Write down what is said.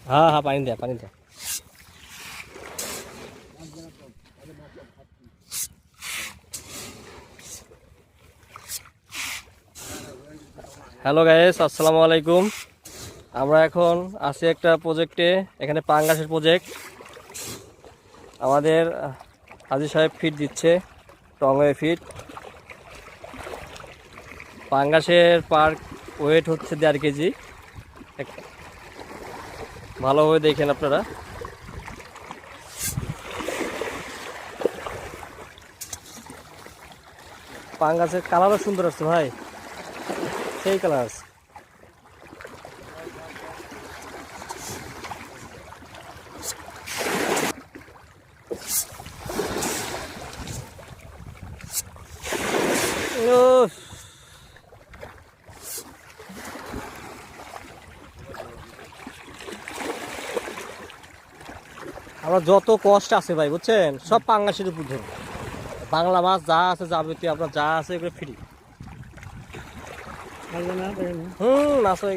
হ্যাঁ হ্যাঁ, পানি দেয় পানি দেয়। হ্যালো গাইস, আসসালামু আলাইকুম। আমরা এখন আছি একটা প্রজেক্টে, এখানে পাঙ্গাসের প্রজেক্ট। আমাদের হাজি সাহেব ফিট দিচ্ছে, টঙ্গয়ে ফিট। পাঙ্গাসের পার ওয়েট হচ্ছে 1.5 কেজি। ভালোভাবে দেখেন আপনারা। পাঙ্গাসের কালারও সুন্দর আছে ভাই, সেই কালার আছে। ও, আমার যত কষ্ট আছে ভাই বুঝছেন, সব পাঙ্গাসের উপর ধরুন। বাংলা মাছ যা আছে যাবতীয় আপনার যা আছে এগুলো ফ্রি। মাছ হয়ে